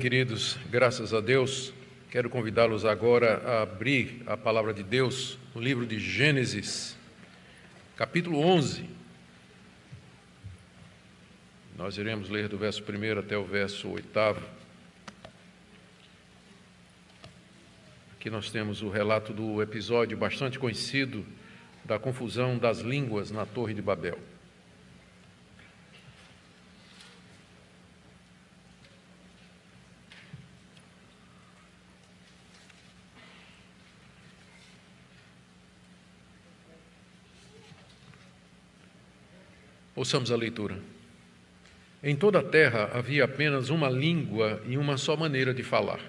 Queridos, graças a Deus, quero convidá-los agora a abrir a palavra de Deus no livro de Gênesis, capítulo 11. Nós iremos ler do verso 1 até o verso 8. Aqui nós temos o relato do episódio bastante conhecido da confusão das línguas na Torre de Babel. Ouçamos a leitura. Em toda a terra havia apenas uma língua e uma só maneira de falar.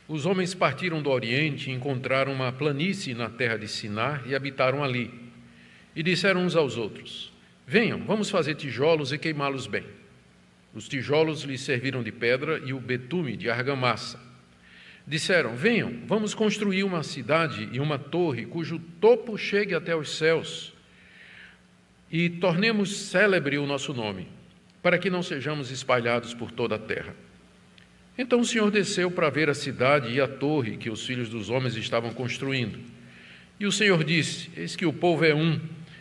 Os homens partiram do Oriente e encontraram uma planície na terra de Sinar e habitaram ali. E disseram uns aos outros: venham, vamos fazer tijolos e queimá-los bem. Os tijolos lhes serviram de pedra e o betume de argamassa. Disseram: venham, vamos construir uma cidade e uma torre cujo topo chegue até os céus. E tornemos célebre o nosso nome, para que não sejamos espalhados por toda a terra. Então o Senhor desceu para ver a cidade e a torre que os filhos dos homens estavam construindo. E o Senhor disse: eis que o povo é um,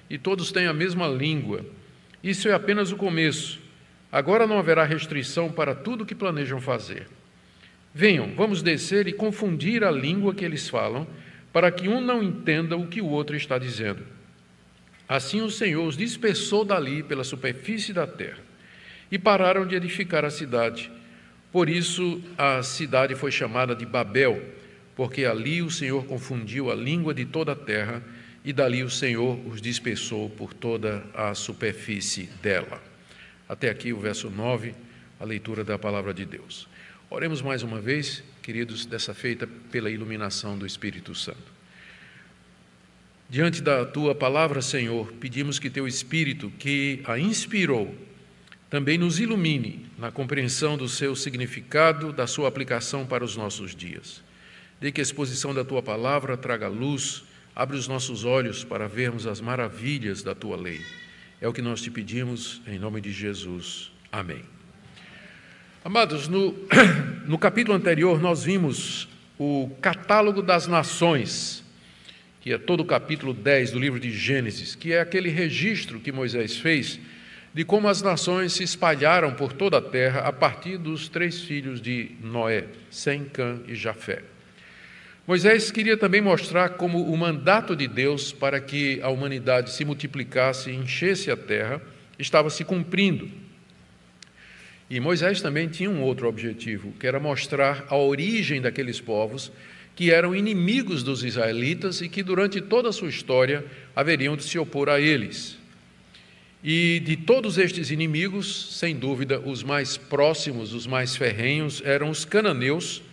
e todos têm a mesma língua. Isso é apenas o começo. Agora não haverá restrição para tudo o que planejam fazer. Venham, vamos descer e confundir a língua que eles falam, para que um não entenda o que o outro está dizendo. Assim o Senhor os dispersou dali pela superfície da terra, e pararam de edificar a cidade. Por isso a cidade foi chamada de Babel, porque ali o Senhor confundiu a língua de toda a terra, e dali o Senhor os dispersou por toda a superfície dela. Até aqui o verso 9, a leitura da palavra de Deus. Oremos mais uma vez, queridos, dessa feita pela iluminação do Espírito Santo. Diante da Tua palavra, Senhor, pedimos que Teu Espírito, que a inspirou, também nos ilumine na compreensão do seu significado, da sua aplicação para os nossos dias. Dê que a exposição da Tua palavra traga luz, abre os nossos olhos para vermos as maravilhas da Tua lei. É o que nós te pedimos, em nome de Jesus. Amém. Amados, no capítulo anterior nós vimos o catálogo das nações, que é todo o capítulo 10 do livro de Gênesis, que é aquele registro que Moisés fez de como as nações se espalharam por toda a terra a partir dos 3 filhos de Noé, Sem, Cã e Jafé. Moisés queria também mostrar como o mandato de Deus para que a humanidade se multiplicasse e enchesse a terra estava se cumprindo. E Moisés também tinha um outro objetivo, que era mostrar a origem daqueles povos que eram inimigos dos israelitas e que durante toda a sua história haveriam de se opor a eles. E de todos estes inimigos, sem dúvida, os mais próximos, os mais ferrenhos, eram os cananeus,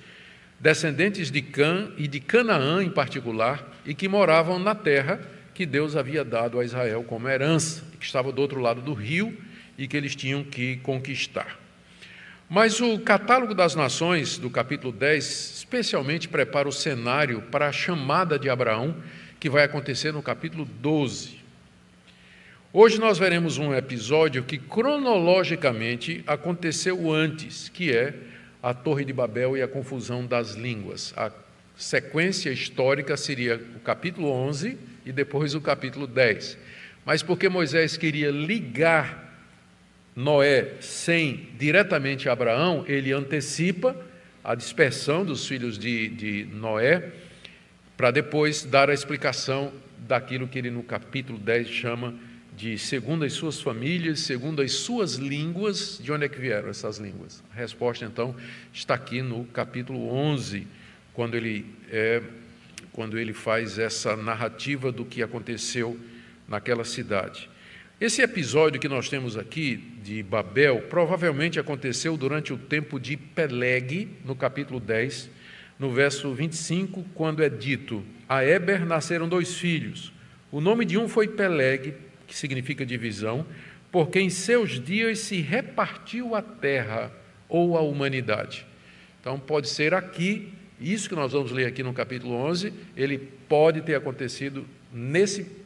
descendentes de Cã e de Canaã em particular, e que moravam na terra que Deus havia dado a Israel como herança, que estava do outro lado do rio e que eles tinham que conquistar. Mas o catálogo das nações, do capítulo 10, especialmente prepara o cenário para a chamada de Abraão, que vai acontecer no capítulo 12. Hoje nós veremos um episódio que cronologicamente aconteceu antes, que é a Torre de Babel e a confusão das línguas. A sequência histórica seria o capítulo 11 e depois o capítulo 10. Mas porque Moisés queria ligar Noé sem diretamente Abraão, ele antecipa a dispersão dos filhos de Noé, para depois dar a explicação daquilo que ele no capítulo 10 chama de segundo as suas famílias, segundo as suas línguas. De onde é que vieram essas línguas? A resposta então está aqui no capítulo 11, quando ele faz essa narrativa do que aconteceu naquela cidade. Esse episódio que nós temos aqui, de Babel, provavelmente aconteceu durante o tempo de Peleg, no capítulo 10, no verso 25, quando é dito: a Éber nasceram 2 filhos. O nome de um foi Peleg, que significa divisão, porque em seus dias se repartiu a terra ou a humanidade. Então pode ser aqui, isso que nós vamos ler aqui no capítulo 11, ele pode ter acontecido nesse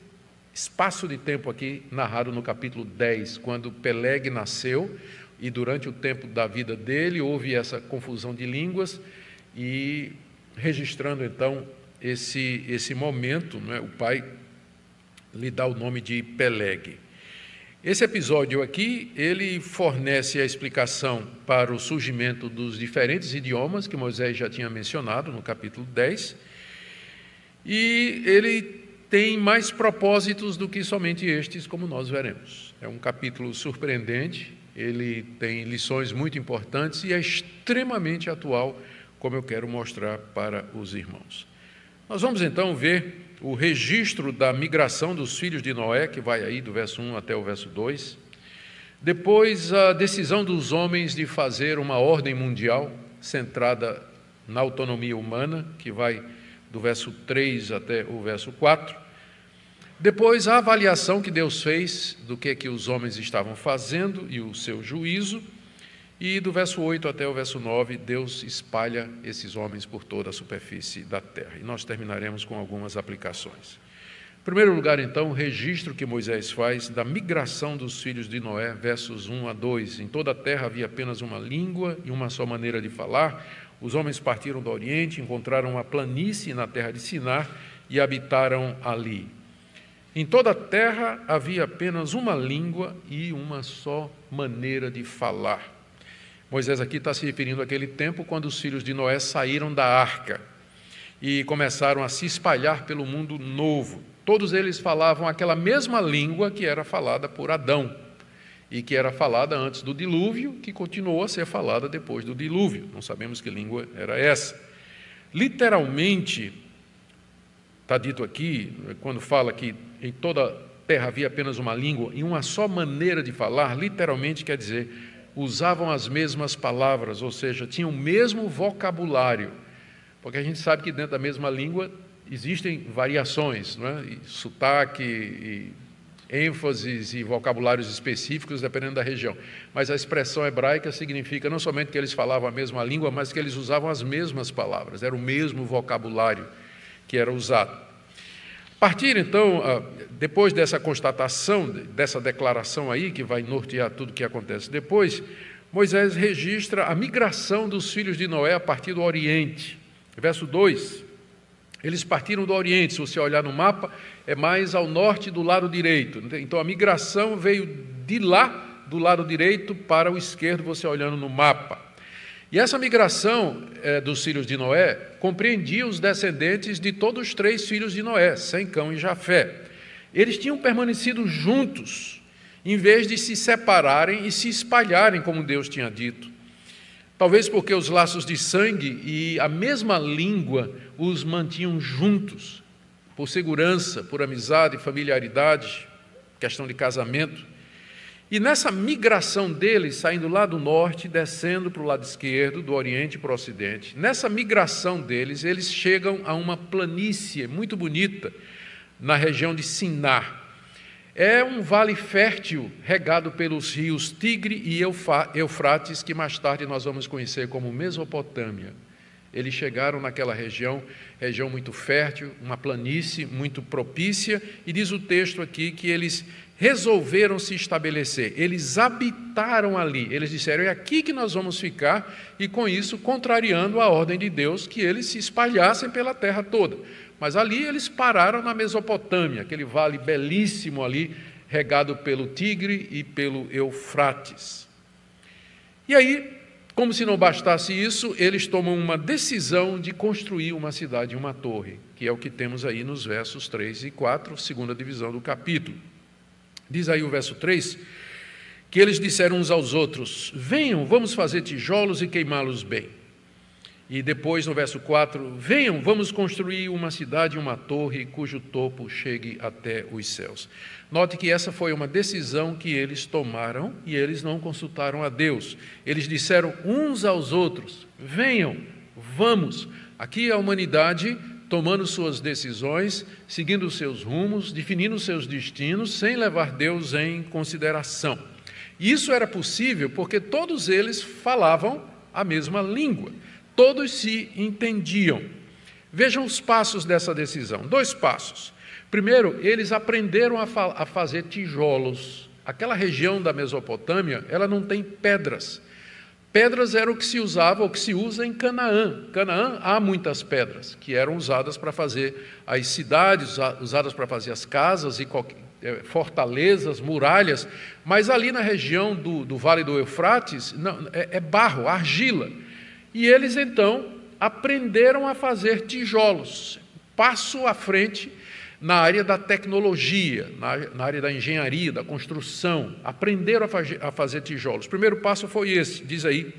espaço de tempo aqui narrado no capítulo 10, quando Peleg nasceu e durante o tempo da vida dele houve essa confusão de línguas, e registrando então esse momento, né, o pai lhe dá o nome de Peleg. Esse episódio aqui, ele fornece a explicação para o surgimento dos diferentes idiomas que Moisés já tinha mencionado no capítulo 10, e ele tem mais propósitos do que somente estes, como nós veremos. É um capítulo surpreendente, ele tem lições muito importantes e é extremamente atual, como eu quero mostrar para os irmãos. Nós vamos então ver o registro da migração dos filhos de Noé, que vai aí do verso 1 até o verso 2. Depois, a decisão dos homens de fazer uma ordem mundial centrada na autonomia humana, que vai do verso 3 até o verso 4. Depois, a avaliação que Deus fez do que os homens estavam fazendo e o seu juízo. E do verso 8 até o verso 9, Deus espalha esses homens por toda a superfície da terra. E nós terminaremos com algumas aplicações. Em primeiro lugar, então, o registro que Moisés faz da migração dos filhos de Noé, versos 1 a 2. Em toda a terra havia apenas uma língua e uma só maneira de falar. Os homens partiram do Oriente, encontraram uma planície na terra de Sinar e habitaram ali. Em toda a terra havia apenas uma língua e uma só maneira de falar. Moisés aqui está se referindo àquele tempo quando os filhos de Noé saíram da arca e começaram a se espalhar pelo mundo novo. Todos eles falavam aquela mesma língua que era falada por Adão e que era falada antes do dilúvio, que continuou a ser falada depois do dilúvio. Não sabemos que língua era essa. Literalmente, está dito aqui, quando fala que em toda a terra havia apenas uma língua e uma só maneira de falar, literalmente quer dizer usavam as mesmas palavras, ou seja, tinham o mesmo vocabulário, porque a gente sabe que dentro da mesma língua existem variações, não é? E sotaque, e ênfases e vocabulários específicos dependendo da região, mas a expressão hebraica significa não somente que eles falavam a mesma língua, mas que eles usavam as mesmas palavras, era o mesmo vocabulário que era usado. A partir, então, depois dessa constatação, dessa declaração aí, que vai nortear tudo o que acontece depois, Moisés registra a migração dos filhos de Noé a partir do Oriente. Verso 2, eles partiram do Oriente, se você olhar no mapa, é mais ao norte do lado direito. Então, a migração veio de lá, do lado direito, para o esquerdo, você olhando no mapa. E essa migração dos filhos de Noé compreendia os descendentes de todos os 3 filhos de Noé, Sem, Cão e Jafé. Eles tinham permanecido juntos, em vez de se separarem e se espalharem, como Deus tinha dito. Talvez porque os laços de sangue e a mesma língua os mantinham juntos, por segurança, por amizade, familiaridade, questão de casamento. E nessa migração deles, saindo lá do norte, descendo para o lado esquerdo, do oriente para o ocidente, nessa migração deles, eles chegam a uma planície muito bonita, na região de Sinar. É um vale fértil, regado pelos rios Tigre e Eufrates, que mais tarde nós vamos conhecer como Mesopotâmia. Eles chegaram naquela região muito fértil, uma planície muito propícia, e diz o texto aqui que eles resolveram se estabelecer, eles habitaram ali, eles disseram, é aqui que nós vamos ficar, e com isso, contrariando a ordem de Deus, que eles se espalhassem pela terra toda. Mas ali eles pararam na Mesopotâmia, aquele vale belíssimo ali, regado pelo Tigre e pelo Eufrates. E aí, como se não bastasse isso, eles tomam uma decisão de construir uma cidade e uma torre, que é o que temos aí nos versos 3 e 4, segunda divisão do capítulo. Diz aí o verso 3, que eles disseram uns aos outros, venham, vamos fazer tijolos e queimá-los bem. E depois, no verso 4, venham, vamos construir uma cidade e uma torre cujo topo chegue até os céus. Note que essa foi uma decisão que eles tomaram e eles não consultaram a Deus. Eles disseram uns aos outros, venham, vamos. Aqui a humanidade tomando suas decisões, seguindo os seus rumos, definindo os seus destinos, sem levar Deus em consideração. Isso era possível porque todos eles falavam a mesma língua. Todos se entendiam. Vejam os passos dessa decisão. 2 passos. Primeiro, eles aprenderam a fazer tijolos. Aquela região da Mesopotâmia, ela não tem pedras. Pedras era o que se usava, ou que se usa em Canaã. Canaã há muitas pedras, que eram usadas para fazer as cidades, usadas para fazer as casas e fortalezas, muralhas, mas ali na região do Vale do Eufrates, não, é barro, argila. E eles, então, aprenderam a fazer tijolos, passo à frente na área da tecnologia, na área da engenharia, da construção, aprenderam a fazer tijolos. O primeiro passo foi esse, diz aí,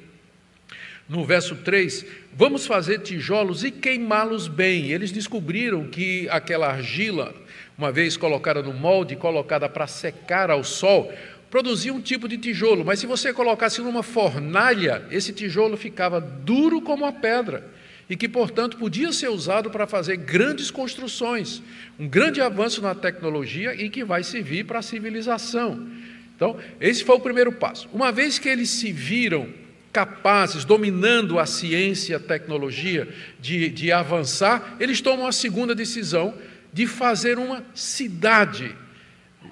no verso 3, vamos fazer tijolos e queimá-los bem. Eles descobriram que aquela argila, uma vez colocada no molde, colocada para secar ao sol, produzia um tipo de tijolo, mas se você colocasse numa fornalha, esse tijolo ficava duro como a pedra, e que, portanto, podia ser usado para fazer grandes construções, um grande avanço na tecnologia e que vai servir para a civilização. Então, esse foi o primeiro passo. Uma vez que eles se viram capazes, dominando a ciência e a tecnologia, de avançar, eles tomam a segunda decisão de fazer uma cidade,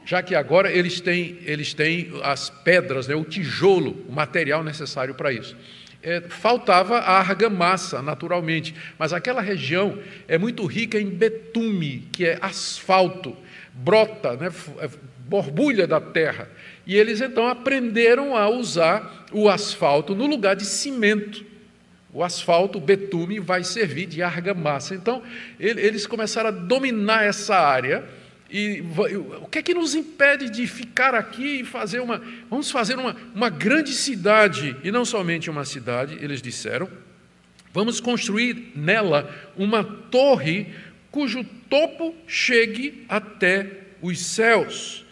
já que agora eles têm as pedras, né, o tijolo, o material necessário para isso. Faltava a argamassa, naturalmente, mas aquela região é muito rica em betume, que é asfalto, brota, né, borbulha da terra. E eles então aprenderam a usar o asfalto no lugar de cimento. O asfalto, o betume, vai servir de argamassa. Então, eles começaram a dominar essa área. E o que é que nos impede de ficar aqui e vamos fazer uma grande cidade, e não somente uma cidade, eles disseram, vamos construir nela uma torre cujo topo chegue até os céus,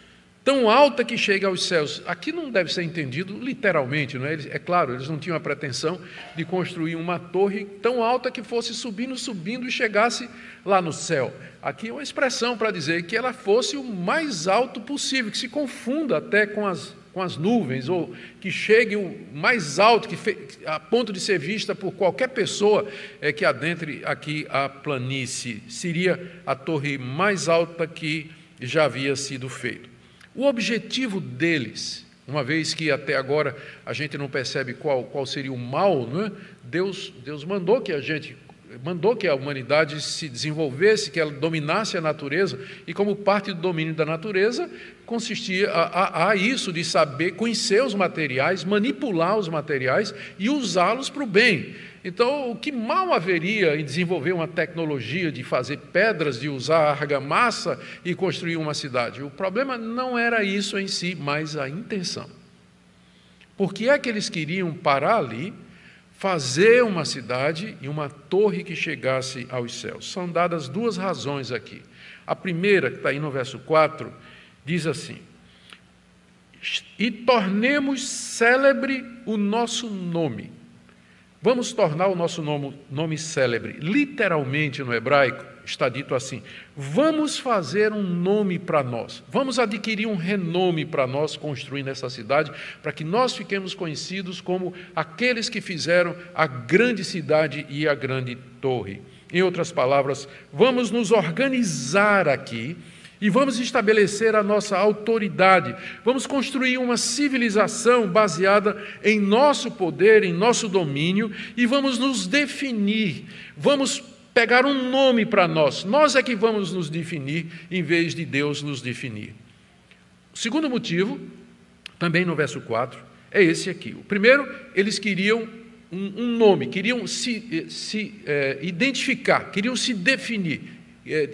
tão alta que chegue aos céus. Aqui não deve ser entendido literalmente, não é? É claro, eles não tinham a pretensão de construir uma torre tão alta que fosse subindo e chegasse lá no céu. Aqui é uma expressão para dizer que ela fosse o mais alto possível, que se confunda até com as nuvens, ou que chegue o mais alto, a ponto de ser vista por qualquer pessoa que adentre aqui a planície. Seria a torre mais alta que já havia sido feita. O objetivo deles, uma vez que até agora a gente não percebe qual seria o mal, não é? Deus mandou que a humanidade se desenvolvesse, que ela dominasse a natureza, e como parte do domínio da natureza, consistia a isso de saber conhecer os materiais, manipular os materiais e usá-los para o bem. Então, o que mal haveria em desenvolver uma tecnologia de fazer pedras, de usar argamassa e construir uma cidade? O problema não era isso em si, mas a intenção. Por que é que eles queriam parar ali, fazer uma cidade e uma torre que chegasse aos céus? São dadas duas razões aqui. A primeira, que está aí no verso 4, diz assim, e tornemos célebre o nosso nome. Vamos tornar o nosso nome célebre. Literalmente, no hebraico, está dito assim, vamos fazer um nome para nós, vamos adquirir um renome para nós, construindo essa cidade, para que nós fiquemos conhecidos como aqueles que fizeram a grande cidade e a grande torre. Em outras palavras, vamos nos organizar aqui, e vamos estabelecer a nossa autoridade, vamos construir uma civilização baseada em nosso poder, em nosso domínio, e vamos nos definir, vamos pegar um nome para nós é que vamos nos definir, em vez de Deus nos definir. O segundo motivo, também no verso 4, é esse aqui. O primeiro, eles queriam um nome, queriam se identificar, queriam se definir,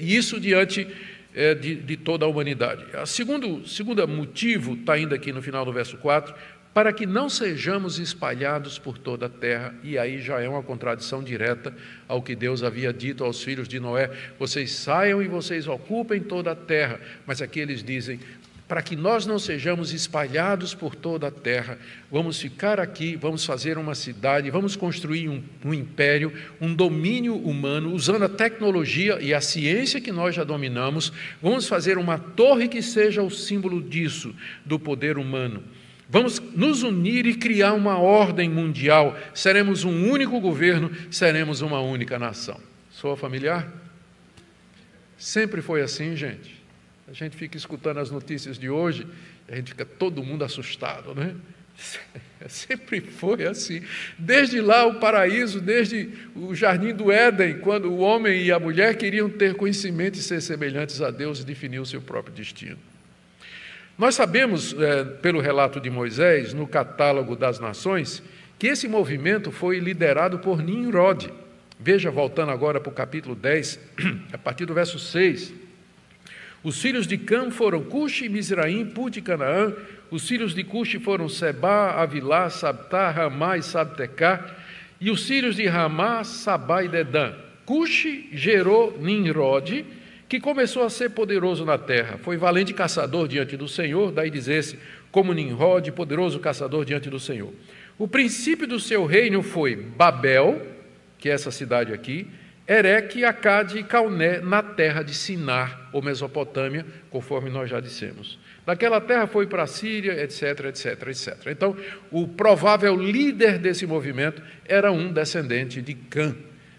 isso diante de toda a humanidade. O segundo motivo está ainda aqui no final do verso 4, para que não sejamos espalhados por toda a terra, e aí já é uma contradição direta ao que Deus havia dito aos filhos de Noé, vocês saiam e vocês ocupem toda a terra, mas aqui eles dizem, para que nós não sejamos espalhados por toda a terra, vamos ficar aqui, vamos fazer uma cidade, vamos construir um império, um domínio humano, usando a tecnologia e a ciência que nós já dominamos, vamos fazer uma torre que seja o símbolo disso, do poder humano. Vamos nos unir e criar uma ordem mundial, seremos um único governo, seremos uma única nação. Soa familiar? Sempre foi assim, gente. A gente fica escutando as notícias de hoje A gente fica todo mundo assustado, né? Sempre foi assim. Desde lá o paraíso, desde o jardim do Éden, quando o homem e a mulher queriam ter conhecimento e ser semelhantes a Deus e definir o seu próprio destino. Nós sabemos, pelo relato de Moisés, no catálogo das nações, que esse movimento foi liderado por Nimrod. Veja, voltando agora para o capítulo 10, a partir do verso 6. Os filhos de Cã foram Cuxi, Mizraim, Put e Canaã. Os filhos de Cuxi foram Sebá, Avilá, Sabtá, Ramá e Sabtecá. E os filhos de Ramá, Sabá e Dedã. Cuxi gerou Nimrod, que começou a ser poderoso na terra. Foi valente caçador diante do Senhor, daí dizer-se, como Nimrod, poderoso caçador diante do Senhor. O princípio do seu reino foi Babel, que é essa cidade aqui, Ereque, Acade e Calné, na terra de Sinar, ou Mesopotâmia, conforme nós já dissemos. Daquela terra foi para a Síria, etc, etc, etc. Então, o provável líder desse movimento era um descendente de Cã,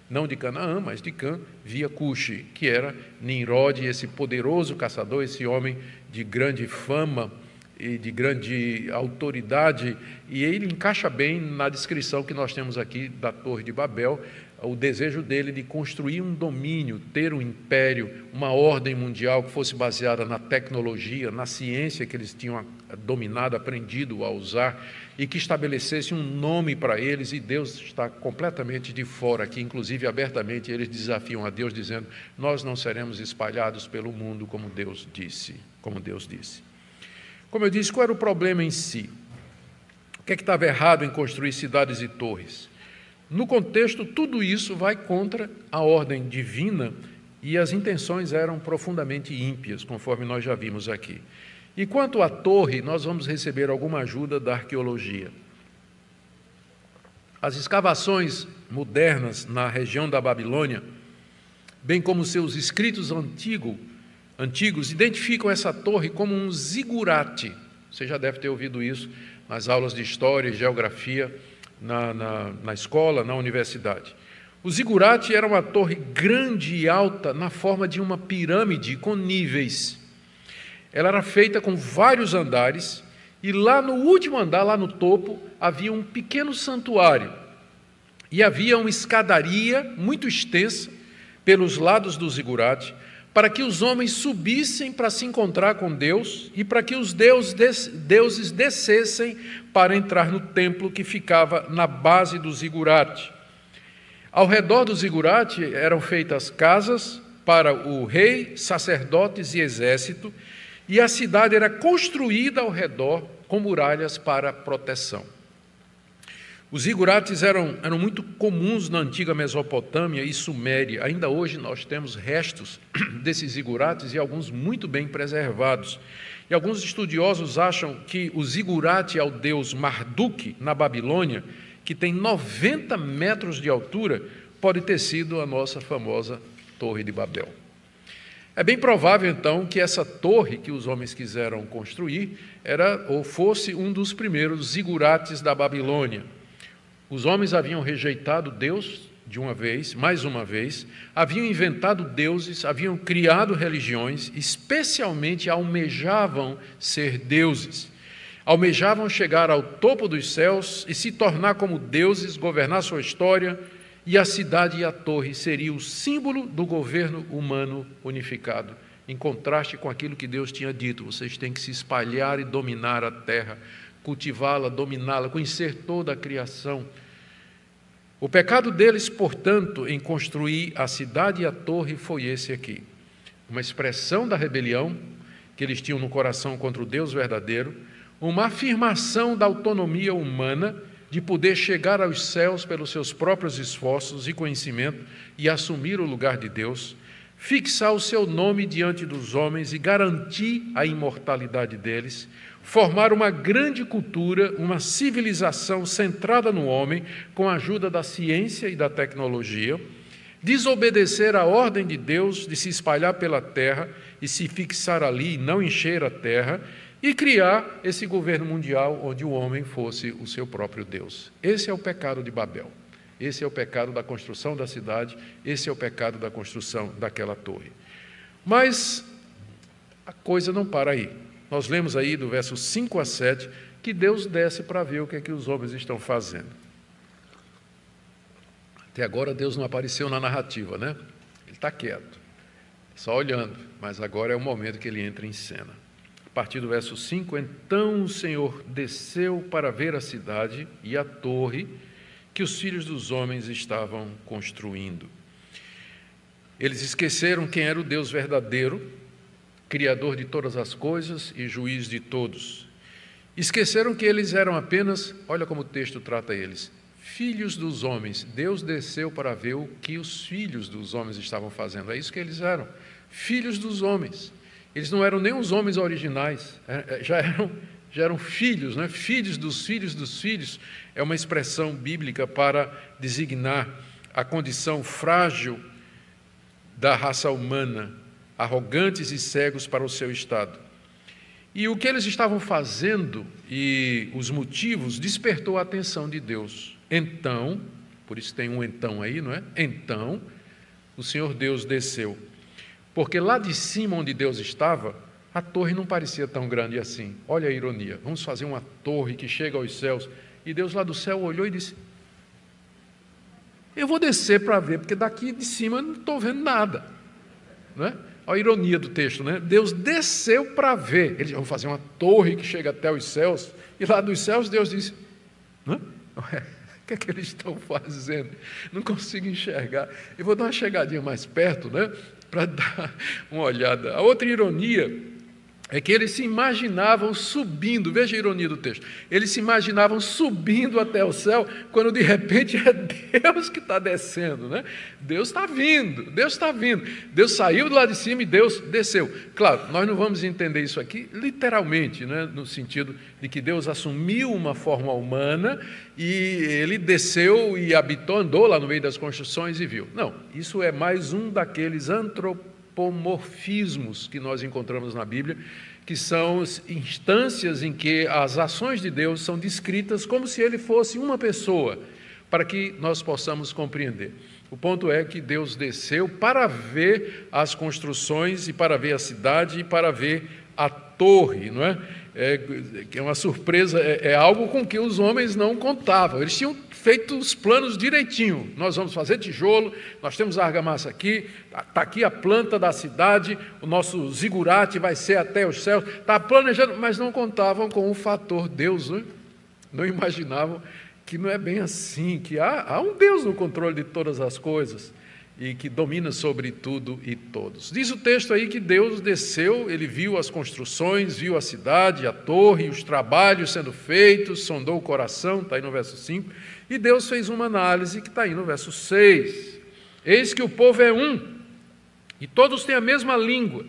não de Canaã, mas de Cã, via Cuxi, que era Nimrod, esse poderoso caçador, esse homem de grande fama e de grande autoridade, e ele encaixa bem na descrição que nós temos aqui da Torre de Babel, o desejo dele de construir um domínio, ter um império, uma ordem mundial que fosse baseada na tecnologia, na ciência que eles tinham dominado, aprendido a usar, e que estabelecesse um nome para eles, e Deus está completamente de fora aqui, inclusive abertamente eles desafiam a Deus, dizendo, nós não seremos espalhados pelo mundo como Deus disse. Como eu disse, qual era o problema em si? O que estava errado em construir cidades e torres? No contexto, tudo isso vai contra a ordem divina e as intenções eram profundamente ímpias, conforme nós já vimos aqui. E quanto à torre, nós vamos receber alguma ajuda da arqueologia. As escavações modernas na região da Babilônia, bem como seus escritos antigos, identificam essa torre como um zigurate. Você já deve ter ouvido isso nas aulas de história e geografia, na escola, na universidade. O zigurate era uma torre grande e alta na forma de uma pirâmide com níveis. Ela era feita com vários andares e lá no último andar, lá no topo, havia um pequeno santuário e havia uma escadaria muito extensa pelos lados do zigurate para que os homens subissem para se encontrar com Deus e para que os deuses descessem para entrar no templo que ficava na base do zigurate. Ao redor do zigurate eram feitas casas para o rei, sacerdotes e exército, e a cidade era construída ao redor com muralhas para proteção. Os zigurates eram muito comuns na antiga Mesopotâmia e Suméria. Ainda hoje nós temos restos desses zigurates e alguns muito bem preservados. E alguns estudiosos acham que o zigurate é o deus Marduk, na Babilônia, que tem 90 metros de altura, pode ter sido a nossa famosa Torre de Babel. É bem provável, então, que essa torre que os homens quiseram construir fosse um dos primeiros zigurates da Babilônia. Os homens haviam rejeitado Deus de uma vez, mais uma vez, haviam inventado deuses, haviam criado religiões, especialmente almejavam ser deuses. Almejavam chegar ao topo dos céus e se tornar como deuses, governar sua história, e a cidade e a torre seria o símbolo do governo humano unificado, em contraste com aquilo que Deus tinha dito: vocês têm que se espalhar e dominar a terra, cultivá-la, dominá-la, conhecer toda a criação. O pecado deles, portanto, em construir a cidade e a torre foi esse aqui. Uma expressão da rebelião que eles tinham no coração contra o Deus verdadeiro, uma afirmação da autonomia humana de poder chegar aos céus pelos seus próprios esforços e conhecimento e assumir o lugar de Deus, fixar o seu nome diante dos homens e garantir a imortalidade deles, formar uma grande cultura, uma civilização centrada no homem, com a ajuda da ciência e da tecnologia, desobedecer à ordem de Deus de se espalhar pela terra e se fixar ali e não encher a terra, e criar esse governo mundial onde o homem fosse o seu próprio Deus. Esse é o pecado de Babel. Esse é o pecado da construção da cidade, esse é o pecado da construção daquela torre. Mas a coisa não para aí. nós lemos aí do verso 5 a 7, que Deus desce para ver o que é que os homens estão fazendo. Até agora Deus não apareceu na narrativa, né? Ele está quieto, só olhando, mas agora é o momento que ele entra em cena. A partir do verso 5, então o Senhor desceu para ver a cidade e a torre que os filhos dos homens estavam construindo. Eles esqueceram quem era o Deus verdadeiro, Criador de todas as coisas e juiz de todos. Esqueceram que eles eram apenas, olha como o texto trata eles, filhos dos homens. Deus desceu para ver o que os filhos dos homens estavam fazendo. É isso que eles eram, filhos dos homens. Eles não eram nem os homens originais, já eram filhos, né? Filhos dos filhos dos filhos. É uma expressão bíblica para designar a condição frágil da raça humana, arrogantes e cegos para o seu estado. E o que eles estavam fazendo e os motivos despertou a atenção de Deus. Então, por isso tem um então aí, não é? Então, o Senhor Deus desceu. Porque lá de cima onde Deus estava, a torre não parecia tão grande assim. Olha a ironia, vamos fazer uma torre que chega aos céus. E Deus lá do céu olhou e disse, eu vou descer para ver, porque daqui de cima eu não estou vendo nada. Não é? Olha a ironia do texto, né? Deus desceu para ver. Eles vão fazer uma torre que chega até os céus. E lá dos céus Deus disse, o que é que eles estão fazendo? Não consigo enxergar. Eu vou dar uma chegadinha mais perto, né? Para dar uma olhada. A outra ironia é que eles se imaginavam subindo, veja a ironia do texto, eles se imaginavam subindo até o céu, quando de repente é Deus que está descendo, né? Deus está vindo, Deus saiu do lado de cima e Deus desceu. Claro, nós não vamos entender isso aqui literalmente, né? No sentido de que Deus assumiu uma forma humana e ele desceu e habitou, andou lá no meio das construções e viu. Não, isso é mais um daqueles antropomorfismos que nós encontramos na Bíblia, que são instâncias em que as ações de Deus são descritas como se ele fosse uma pessoa, para que nós possamos compreender. O ponto é que Deus desceu para ver as construções e para ver a cidade e para ver a torre, não é? É uma surpresa, é algo com que os homens não contavam. Eles tinham feito os planos direitinho. Nós vamos fazer tijolo, nós temos a argamassa aqui, está aqui a planta da cidade, o nosso zigurate vai ser até os céus, está planejando, mas não contavam com o fator Deus, né? Não imaginavam que não é bem assim, que há um Deus no controle de todas as coisas e que domina sobre tudo e todos. Diz o texto aí que Deus desceu, ele viu as construções, viu a cidade, a torre, os trabalhos sendo feitos, sondou o coração, está aí no verso 5, e Deus fez uma análise que está aí no verso 6. Eis que o povo é um, e todos têm a mesma língua.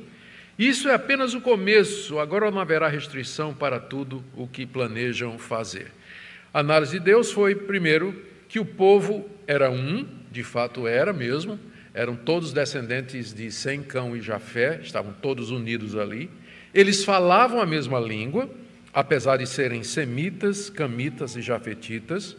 Isso é apenas o começo, agora não haverá restrição para tudo o que planejam fazer. A análise de Deus foi, primeiro, que o povo era um, de fato era mesmo, eram todos descendentes de Sem, Cão e Jafé, estavam todos unidos ali. Eles falavam a mesma língua, apesar de serem semitas, camitas e jafetitas,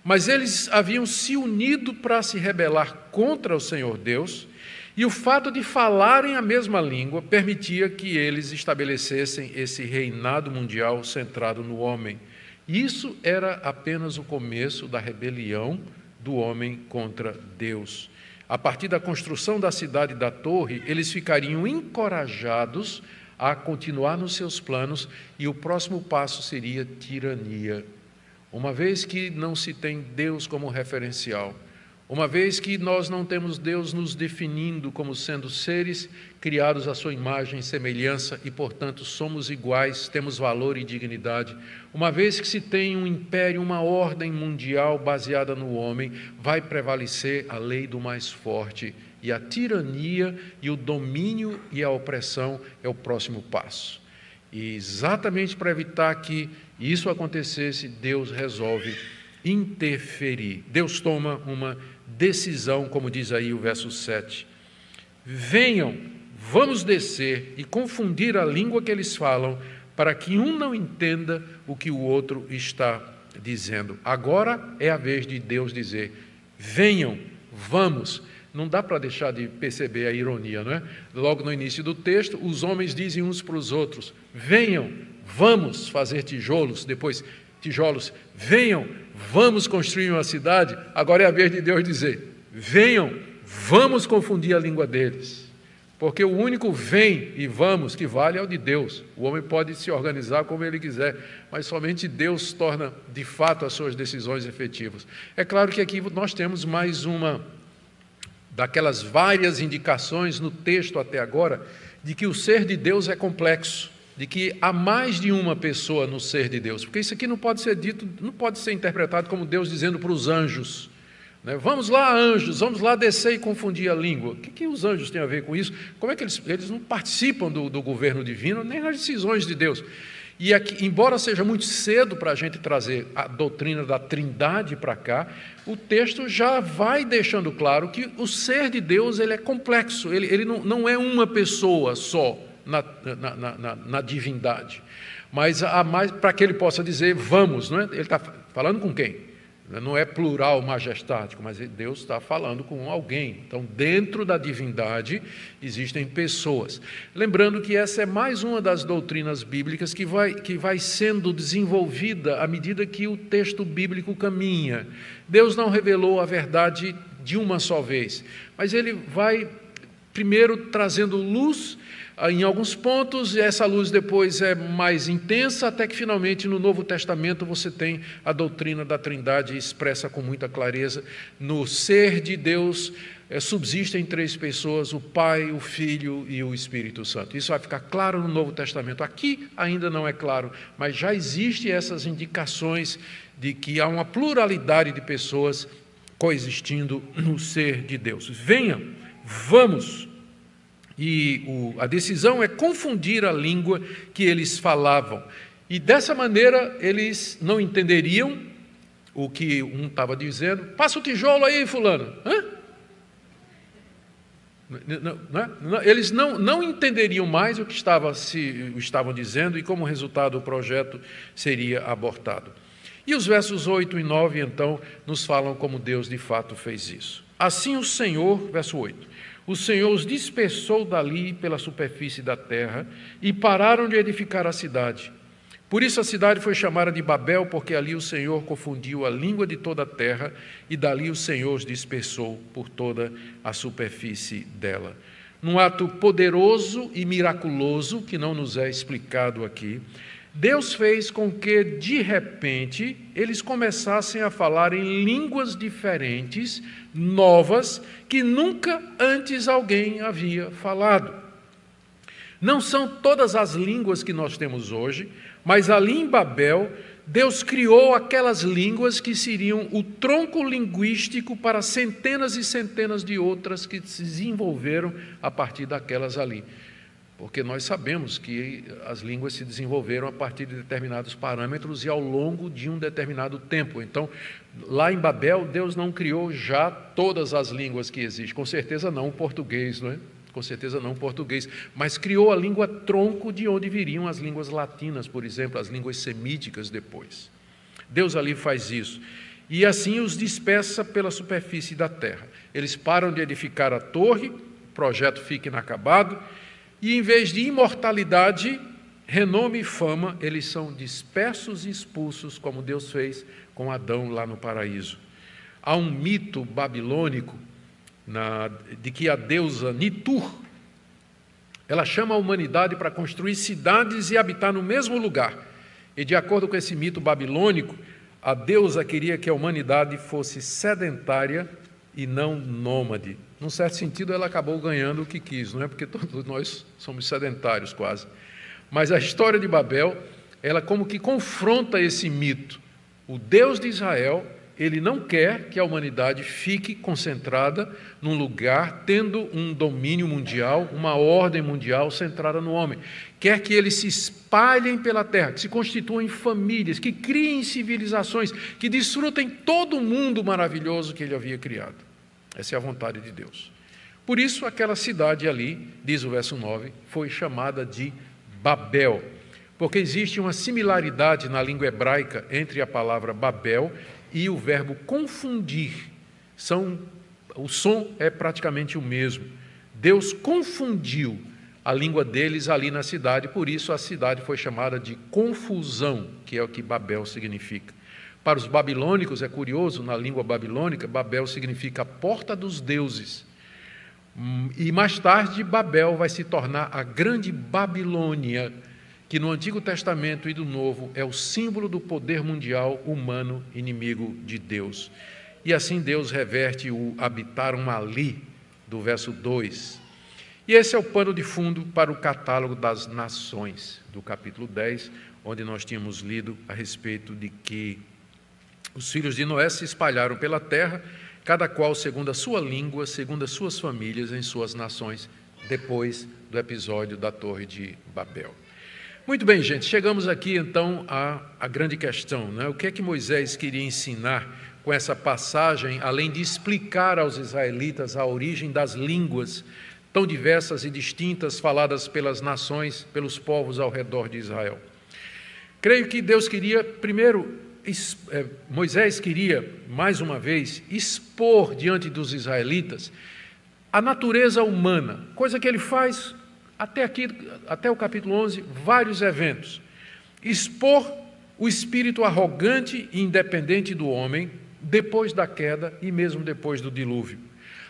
mas eles haviam se unido para se rebelar contra o Senhor Deus, e o fato de falarem a mesma língua permitia que eles estabelecessem esse reinado mundial centrado no homem. Isso era apenas o começo da rebelião do homem contra Deus. A partir da construção da cidade e da torre, eles ficariam encorajados a continuar nos seus planos e o próximo passo seria tirania. Uma vez que não se tem Deus como referencial, uma vez que nós não temos Deus nos definindo como sendo seres criados à sua imagem e semelhança e, portanto, somos iguais, temos valor e dignidade, uma vez que se tem um império, uma ordem mundial baseada no homem, vai prevalecer a lei do mais forte e a tirania e o domínio e a opressão é o próximo passo. E exatamente para evitar que isso acontecesse, Deus resolve interferir. Deus toma uma decisão, como diz aí o verso 7. Venham, vamos descer e confundir a língua que eles falam, para que um não entenda o que o outro está dizendo. Agora é a vez de Deus dizer, venham, vamos, não dá para deixar de perceber a ironia, não é? Logo no início do texto, os homens dizem uns para os outros: venham, vamos fazer tijolos. Depois, tijolos, venham, vamos construir uma cidade. Agora é a vez de Deus dizer: venham, vamos confundir a língua deles. Porque o único vem e vamos que vale é o de Deus. O homem pode se organizar como ele quiser, mas somente Deus torna de fato as suas decisões efetivas. É claro que aqui nós temos mais uma daquelas várias indicações no texto até agora de que o ser de Deus é complexo, de que há mais de uma pessoa no ser de Deus. Porque isso aqui não pode ser dito, não pode ser interpretado como Deus dizendo para os anjos: vamos lá, anjos, vamos lá descer e confundir a língua. O que os anjos têm a ver com isso? Como é que eles não participam do governo divino, nem nas decisões de Deus? E aqui, embora seja muito cedo para a gente trazer a doutrina da Trindade para cá, o texto já vai deixando claro que o ser de Deus ele é complexo, ele não é uma pessoa só na divindade. Mas para que ele possa dizer vamos, não é? Ele está falando com quem? Não é plural majestático, mas Deus está falando com alguém. Então, dentro da divindade, existem pessoas. Lembrando que essa é mais uma das doutrinas bíblicas que vai sendo desenvolvida à medida que o texto bíblico caminha. Deus não revelou a verdade de uma só vez, mas Ele vai primeiro trazendo luz em alguns pontos, e essa luz depois é mais intensa, até que finalmente no Novo Testamento você tem a doutrina da Trindade expressa com muita clareza. No ser de Deus subsistem três pessoas: o Pai, o Filho e o Espírito Santo. Isso vai ficar claro no Novo Testamento. Aqui ainda não é claro, mas já existem essas indicações de que há uma pluralidade de pessoas coexistindo no ser de Deus. Venham, vamos. E a decisão é confundir a língua que eles falavam. E dessa maneira eles não entenderiam o que um estava dizendo. Passa o tijolo aí, fulano. Hã? Eles não entenderiam mais o que estavam dizendo, e como resultado o projeto seria abortado. E os versos 8 e 9, então, nos falam como Deus de fato fez isso. Assim o Senhor, verso 8, o Senhor os dispersou dali pela superfície da terra e pararam de edificar a cidade. Por isso a cidade foi chamada de Babel, porque ali o Senhor confundiu a língua de toda a terra e dali o Senhor os dispersou por toda a superfície dela. Num ato poderoso e miraculoso, que não nos é explicado aqui, Deus fez com que, de repente, eles começassem a falar em línguas diferentes, novas, que nunca antes alguém havia falado. Não são todas as línguas que nós temos hoje, mas ali em Babel, Deus criou aquelas línguas que seriam o tronco linguístico para centenas e centenas de outras que se desenvolveram a partir daquelas ali. Porque nós sabemos que as línguas se desenvolveram a partir de determinados parâmetros e ao longo de um determinado tempo. Então, lá em Babel, Deus não criou já todas as línguas que existem. Com certeza não o português, não é? Com certeza não o português. Mas criou a língua tronco de onde viriam as línguas latinas, por exemplo, as línguas semíticas depois. Deus ali faz isso. E assim os dispersa pela superfície da terra. Eles param de edificar a torre, o projeto fica inacabado, e em vez de imortalidade, renome e fama, eles são dispersos e expulsos, como Deus fez com Adão lá no paraíso. Há um mito babilônico de que a deusa Nitur, ela chama a humanidade para construir cidades e habitar no mesmo lugar. E de acordo com esse mito babilônico, a deusa queria que a humanidade fosse sedentária e não nômade. Num certo sentido, ela acabou ganhando o que quis, não é? Porque todos nós somos sedentários quase. Mas a história de Babel, ela como que confronta esse mito. O Deus de Israel, ele não quer que a humanidade fique concentrada num lugar, tendo um domínio mundial, uma ordem mundial centrada no homem. Quer que eles se espalhem pela terra, que se constituam em famílias, que criem civilizações, que desfrutem todo o mundo maravilhoso que ele havia criado. Essa é a vontade de Deus. Por isso, aquela cidade ali, diz o verso 9, foi chamada de Babel, porque existe uma similaridade na língua hebraica entre a palavra Babel e o verbo confundir. São O som é praticamente o mesmo. Deus confundiu a língua deles ali na cidade, por isso a cidade foi chamada de confusão, que é o que Babel significa. Para os babilônicos, é curioso, na língua babilônica, Babel significa porta dos deuses. E mais tarde, Babel vai se tornar a grande Babilônia, que no Antigo Testamento e do Novo é o símbolo do poder mundial humano inimigo de Deus. E assim Deus reverte o habitaram ali, do verso 2. E esse é o pano de fundo para o catálogo das nações, do capítulo 10, onde nós tínhamos lido a respeito de que os filhos de Noé se espalharam pela terra, cada qual segundo a sua língua, segundo as suas famílias, em suas nações, depois do episódio da Torre de Babel. Muito bem, gente, chegamos aqui então à grande questão, né? O que é que Moisés queria ensinar com essa passagem, além de explicar aos israelitas a origem das línguas tão diversas e distintas faladas pelas nações, pelos povos ao redor de Israel? Creio que Deus queria, primeiro, Moisés queria, mais uma vez, expor diante dos israelitas a natureza humana, coisa que ele faz até aqui, até o capítulo 11, vários eventos. Expor o espírito arrogante e independente do homem depois da queda e mesmo depois do dilúvio.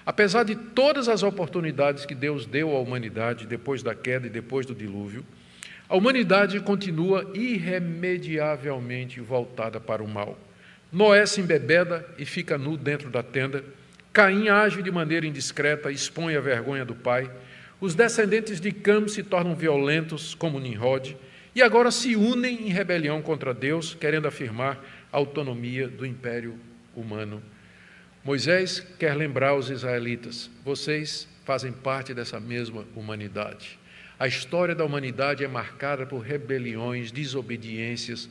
Apesar de todas as oportunidades que Deus deu à humanidade depois da queda e depois do dilúvio, a humanidade continua irremediavelmente voltada para o mal. Noé se embebeda e fica nu dentro da tenda. Caim age de maneira indiscreta e expõe a vergonha do pai. Os descendentes de Cam se tornam violentos, como Nimrod, e agora se unem em rebelião contra Deus, querendo afirmar a autonomia do império humano. Moisés quer lembrar aos israelitas: vocês fazem parte dessa mesma humanidade. A história da humanidade é marcada por rebeliões, desobediências,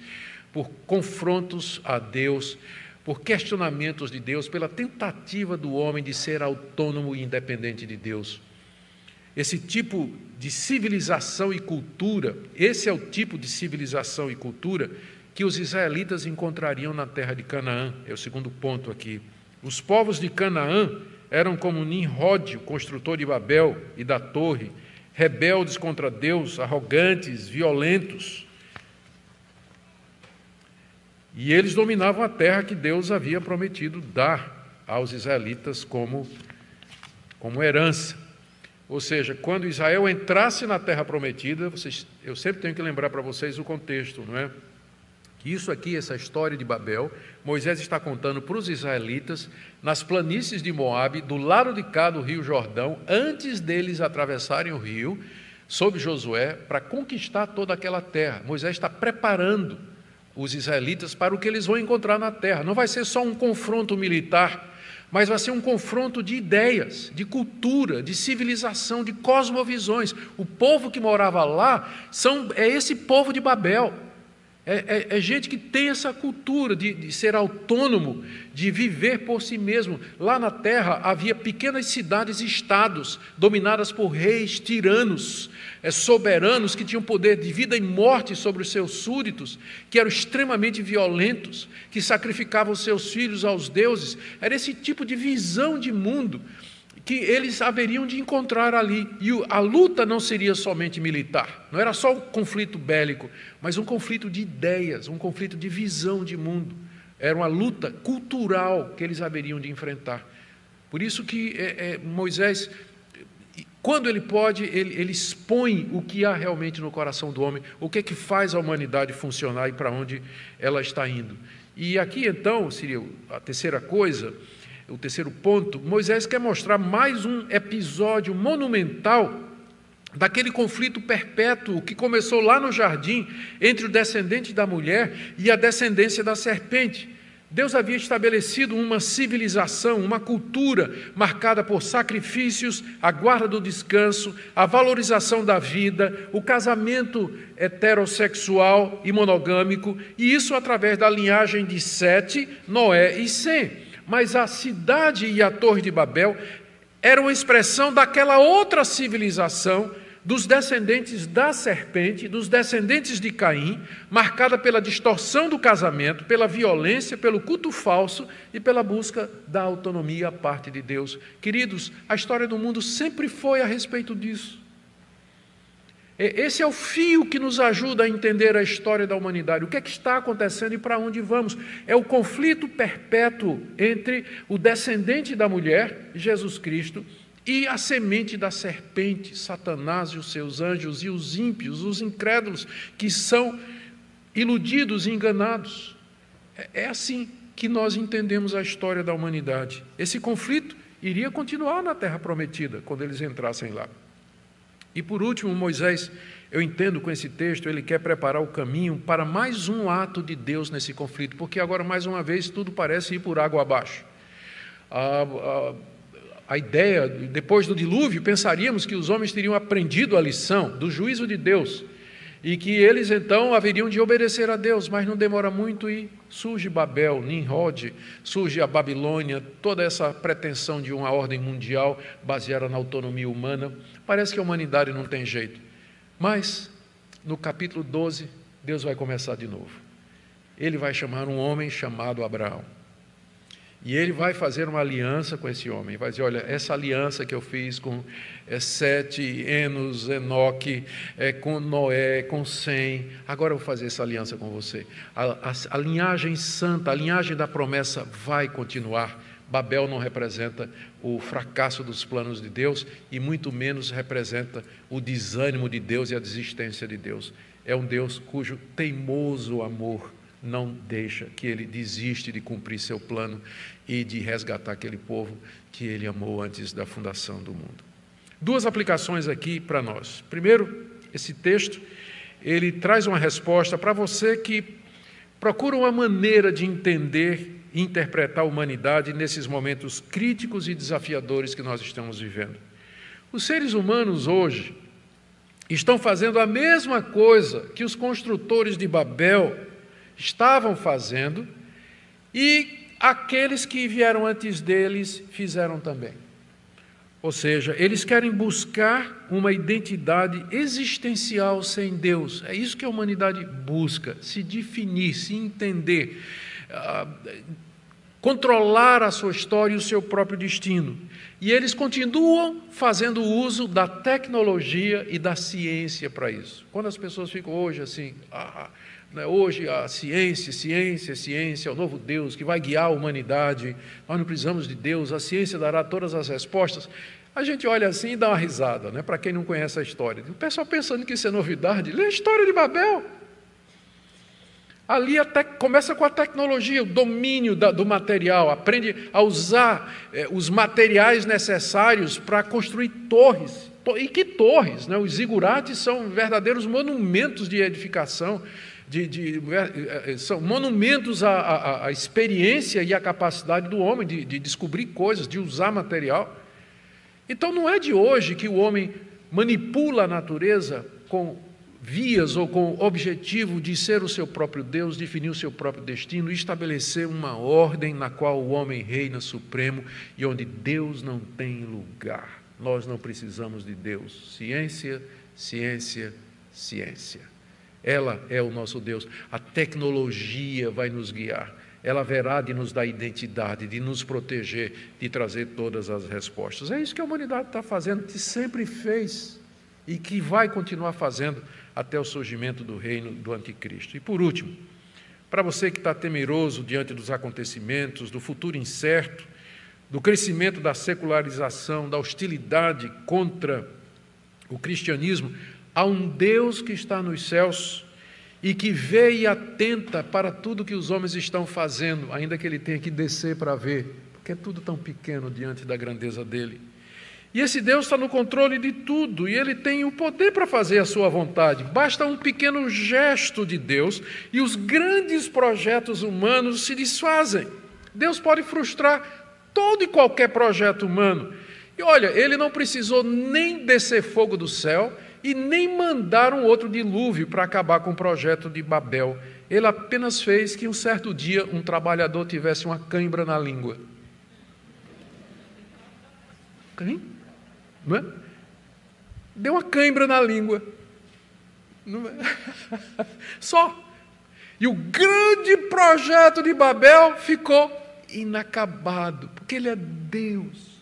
por confrontos a Deus, por questionamentos de Deus, pela tentativa do homem de ser autônomo e independente de Deus. Esse tipo de civilização e cultura, esse é o tipo de civilização e cultura que os israelitas encontrariam na terra de Canaã. É o segundo ponto aqui. Os povos de Canaã eram como Nimrod, o construtor de Babel e da torre, rebeldes contra Deus, arrogantes, violentos. E eles dominavam a terra que Deus havia prometido dar aos israelitas como herança. Ou seja, quando Israel entrasse na terra prometida, eu sempre tenho que lembrar para vocês o contexto, não é? Que isso aqui, essa história de Babel, Moisés está contando para os israelitas nas planícies de Moabe, do lado de cá do rio Jordão, antes deles atravessarem o rio, sob Josué, para conquistar toda aquela terra. Moisés está preparando os israelitas para o que eles vão encontrar na terra. Não vai ser só um confronto militar, mas vai ser um confronto de ideias, de cultura, de civilização, de cosmovisões. O povo que morava lá é esse povo de Babel. É gente que tem essa cultura de ser autônomo, de viver por si mesmo. Lá na terra havia pequenas cidades-estados, dominadas por reis tiranos, soberanos, que tinham poder de vida e morte sobre os seus súditos, que eram extremamente violentos, que sacrificavam seus filhos aos deuses. Era esse tipo de visão de mundo que eles haveriam de encontrar ali. E a luta não seria somente militar, não era só um conflito bélico, mas um conflito de ideias, um conflito de visão de mundo. Era uma luta cultural que eles haveriam de enfrentar. Por isso que Moisés, quando ele pode, ele expõe o que há realmente no coração do homem, o que é que faz a humanidade funcionar e para onde ela está indo. E aqui então, seria a terceira coisa, o terceiro ponto, Moisés quer mostrar mais um episódio monumental daquele conflito perpétuo que começou lá no jardim entre o descendente da mulher e a descendência da serpente. Deus havia estabelecido uma civilização, uma cultura marcada por sacrifícios, a guarda do descanso, a valorização da vida, o casamento heterossexual e monogâmico, e isso através da linhagem de Sete, Noé e Sem. Mas a cidade e a Torre de Babel eram uma expressão daquela outra civilização, dos descendentes da serpente, dos descendentes de Caim, marcada pela distorção do casamento, pela violência, pelo culto falso e pela busca da autonomia à parte de Deus. Queridos, a história do mundo sempre foi a respeito disso. Esse é o fio que nos ajuda a entender a história da humanidade. O que é que está acontecendo e para onde vamos? É o conflito perpétuo entre o descendente da mulher, Jesus Cristo, e a semente da serpente, Satanás e os seus anjos, e os ímpios, os incrédulos, que são iludidos e enganados. É assim que nós entendemos a história da humanidade. Esse conflito iria continuar na Terra Prometida, quando eles entrassem lá. E por último, Moisés, eu entendo com esse texto, ele quer preparar o caminho para mais um ato de Deus nesse conflito, porque agora, mais uma vez, tudo parece ir por água abaixo. A ideia, depois do dilúvio, pensaríamos que os homens teriam aprendido a lição do juízo de Deus e que eles então haveriam de obedecer a Deus, mas não demora muito e surge Babel, Nimrod, surge a Babilônia, toda essa pretensão de uma ordem mundial baseada na autonomia humana. Parece que a humanidade não tem jeito, mas no capítulo 12, Deus vai começar de novo. Ele vai chamar um homem chamado Abraão. E ele vai fazer uma aliança com esse homem, vai dizer, olha, essa aliança que eu fiz com Sete, Enos, Enoque, com Noé, com Sem, agora eu vou fazer essa aliança com você. A linhagem santa, a linhagem da promessa vai continuar. Babel não representa o fracasso dos planos de Deus e muito menos representa o desânimo de Deus e a desistência de Deus. É um Deus cujo teimoso amor não deixa que ele desiste de cumprir seu plano e de resgatar aquele povo que ele amou antes da fundação do mundo. Duas aplicações aqui para nós. Primeiro, esse texto, ele traz uma resposta para você que procura uma maneira de entender e interpretar a humanidade nesses momentos críticos e desafiadores que nós estamos vivendo. Os seres humanos hoje estão fazendo a mesma coisa que os construtores de Babel estavam fazendo e aqueles que vieram antes deles fizeram também. Ou seja, eles querem buscar uma identidade existencial sem Deus. É isso que a humanidade busca, se definir, se entender, controlar a sua história e o seu próprio destino. E eles continuam fazendo uso da tecnologia e da ciência para isso. Quando as pessoas ficam hoje assim, hoje a ciência é o novo Deus que vai guiar a humanidade, nós não precisamos de Deus, a ciência dará todas as respostas. A gente olha assim e dá uma risada, para quem não conhece a história. O pessoal pensando que isso é novidade, lê a história de Babel. Ali até começa com a tecnologia, o domínio do material, aprende a usar os materiais necessários para construir torres. E que torres? Os zigurates são verdadeiros monumentos de edificação, são monumentos à experiência e à capacidade do homem de descobrir coisas, de usar material. Então não é de hoje que o homem manipula a natureza com vias ou com o objetivo de ser o seu próprio Deus, definir o seu próprio destino e estabelecer uma ordem na qual o homem reina supremo e onde Deus não tem lugar. Nós não precisamos de Deus. Ciência, ciência, ciência. Ela é o nosso Deus. A tecnologia vai nos guiar. Ela haverá de nos dar identidade, de nos proteger, de trazer todas as respostas. É isso que a humanidade está fazendo, que sempre fez e que vai continuar fazendo até o surgimento do reino do anticristo. E por último, para você que está temeroso diante dos acontecimentos, do futuro incerto, do crescimento da secularização, da hostilidade contra o cristianismo, há um Deus que está nos céus e que vê e atenta para tudo que os homens estão fazendo, ainda que ele tenha que descer para ver, porque é tudo tão pequeno diante da grandeza dele. E esse Deus está no controle de tudo, e Ele tem o poder para fazer a sua vontade. Basta um pequeno gesto de Deus, e os grandes projetos humanos se desfazem. Deus pode frustrar todo e qualquer projeto humano. E olha, Ele não precisou nem descer fogo do céu, e nem mandar um outro dilúvio para acabar com o projeto de Babel. Ele apenas fez que um certo dia um trabalhador tivesse uma cãibra na língua. Não é? deu uma cãibra na língua. Só. E o grande projeto de Babel ficou inacabado, porque ele é Deus.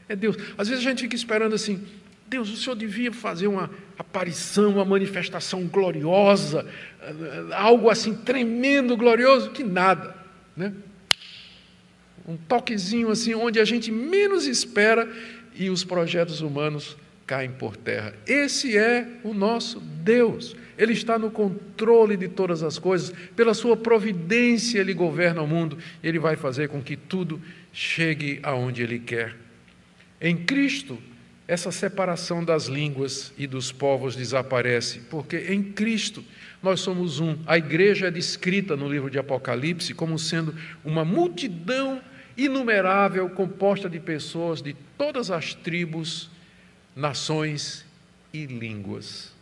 É Deus. Às vezes a gente fica esperando assim, Deus, o Senhor devia fazer uma aparição, uma manifestação gloriosa, algo assim tremendo, glorioso, que nada, né? Um toquezinho assim, onde a gente menos espera e os projetos humanos caem por terra. Esse é o nosso Deus. Ele está no controle de todas as coisas, pela sua providência Ele governa o mundo, Ele vai fazer com que tudo chegue aonde Ele quer. Em Cristo, essa separação das línguas e dos povos desaparece, porque em Cristo nós somos um. A igreja é descrita no livro de Apocalipse como sendo uma multidão inumerável, composta de pessoas de todas as tribos, nações e línguas.